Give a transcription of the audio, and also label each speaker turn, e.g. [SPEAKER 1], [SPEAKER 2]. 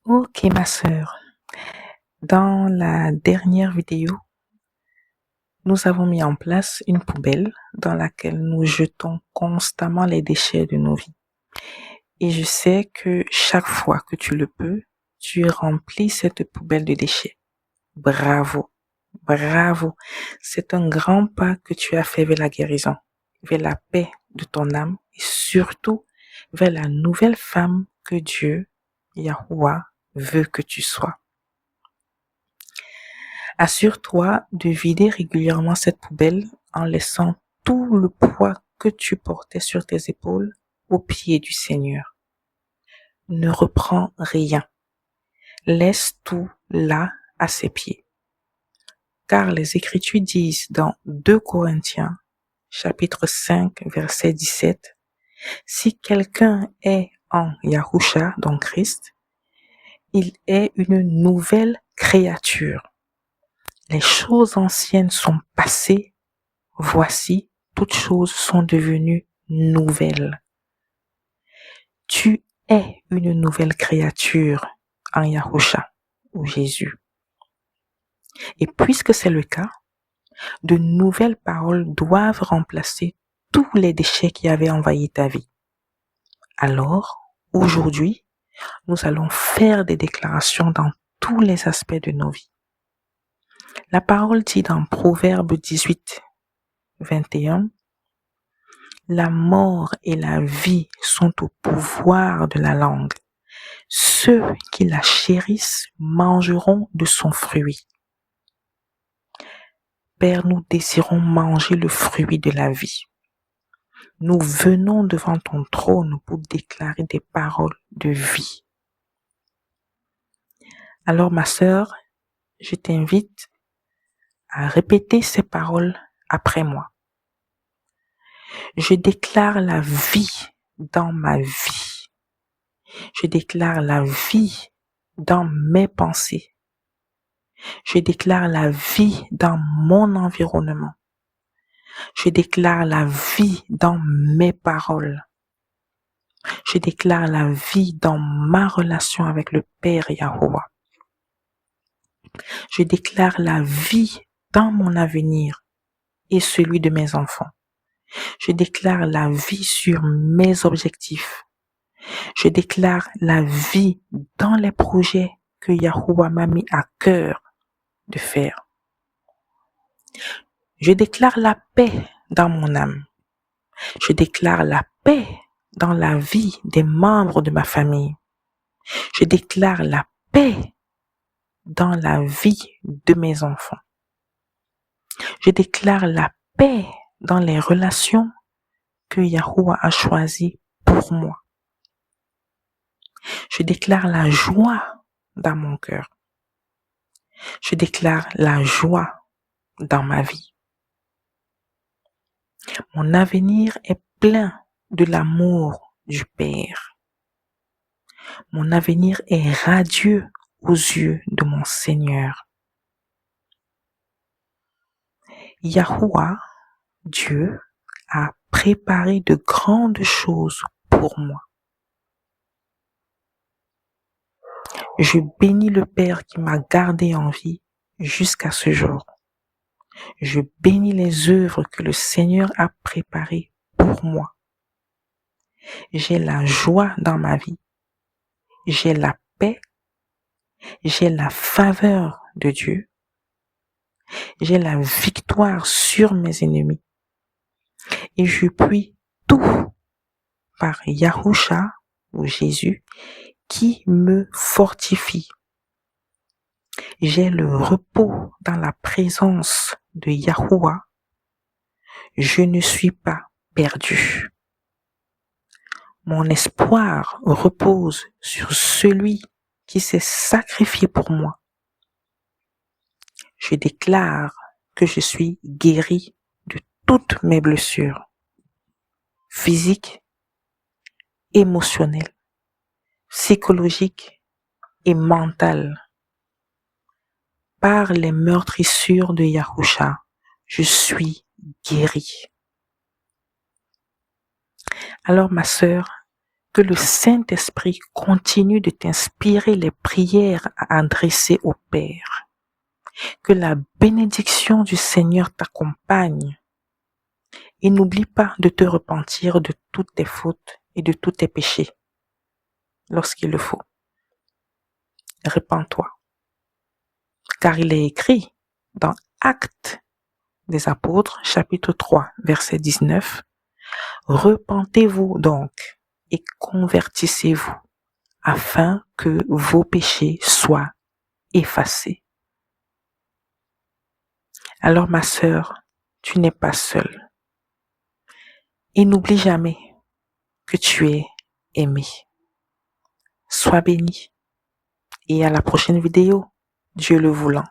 [SPEAKER 1] Ok, ma sœur. Dans la dernière vidéo, nous avons mis en place une poubelle dans laquelle nous jetons constamment les déchets de nos vies. Et je sais que chaque fois que tu le peux, tu remplis cette poubelle de déchets. Bravo, bravo. C'est un grand pas que tu as fait vers la guérison, vers la paix de ton âme et surtout vers la nouvelle femme que Dieu, Yahuwah, veut que tu sois. Assure-toi de vider régulièrement cette poubelle en laissant tout le poids que tu portais sur tes épaules aux pieds du Seigneur. Ne reprends rien. Laisse tout là à ses pieds. Car les Écritures disent dans 2 Corinthiens, chapitre 5, verset 17, si quelqu'un est en Yahusha, dans Christ, il est une nouvelle créature. Les choses anciennes sont passées. Voici, toutes choses sont devenues nouvelles. Tu es une nouvelle créature en Yahusha, ou Jésus. Et puisque c'est le cas, de nouvelles paroles doivent remplacer tous les déchets qui avaient envahi ta vie. Alors, aujourd'hui, nous allons faire des déclarations dans tous les aspects de nos vies. La parole dit dans Proverbe 18, 21, la mort et la vie sont au pouvoir de la langue. Ceux qui la chérissent mangeront de son fruit. Père, nous désirons manger le fruit de la vie. Nous venons devant ton trône pour déclarer des paroles de vie. Alors, ma sœur, je t'invite à répéter ces paroles après moi. Je déclare la vie dans ma vie. Je déclare la vie dans mes pensées. Je déclare la vie dans mon environnement. Je déclare la vie dans mes paroles. Je déclare la vie dans ma relation avec le Père Yahuwah. Je déclare la vie dans mon avenir et celui de mes enfants. Je déclare la vie sur mes objectifs. Je déclare la vie dans les projets que Yahuwah m'a mis à cœur de faire. Je déclare la paix dans mon âme. Je déclare la paix dans la vie des membres de ma famille. Je déclare la paix dans la vie de mes enfants. Je déclare la paix dans les relations que Yahuwah a choisies pour moi. Je déclare la joie dans mon cœur. Je déclare la joie dans ma vie. Mon avenir est plein de l'amour du Père. Mon avenir est radieux aux yeux de mon Seigneur. Yahuwah, Dieu, a préparé de grandes choses pour moi. Je bénis le Père qui m'a gardé en vie jusqu'à ce jour. Je bénis les œuvres que le Seigneur a préparées pour moi. J'ai la joie dans ma vie. J'ai la paix. J'ai la faveur de Dieu. J'ai la victoire sur mes ennemis. Et je puis tout par Yahusha ou Jésus qui me fortifie. J'ai le repos dans la présence de Yahuwah. Je ne suis pas perdu. Mon espoir repose sur celui qui s'est sacrifié pour moi. Je déclare que je suis guéri de toutes mes blessures physiques, émotionnelles, psychologiques et mentales. Par les meurtrissures de Yahusha, je suis guéri. Alors ma sœur, Que le Saint-Esprit continue de t'inspirer les prières à adresser au Père. Que la bénédiction du Seigneur t'accompagne. Et n'oublie pas de te repentir de toutes tes fautes et de tous tes péchés lorsqu'il le faut. Repens-toi. Car il est écrit dans Actes des Apôtres, chapitre 3, verset 19, « Repentez-vous donc et convertissez-vous, afin que vos péchés soient effacés. » Alors ma sœur, tu n'es pas seule. Et n'oublie jamais que tu es aimé. Sois béni. Et à la prochaine vidéo, Dieu le voulant.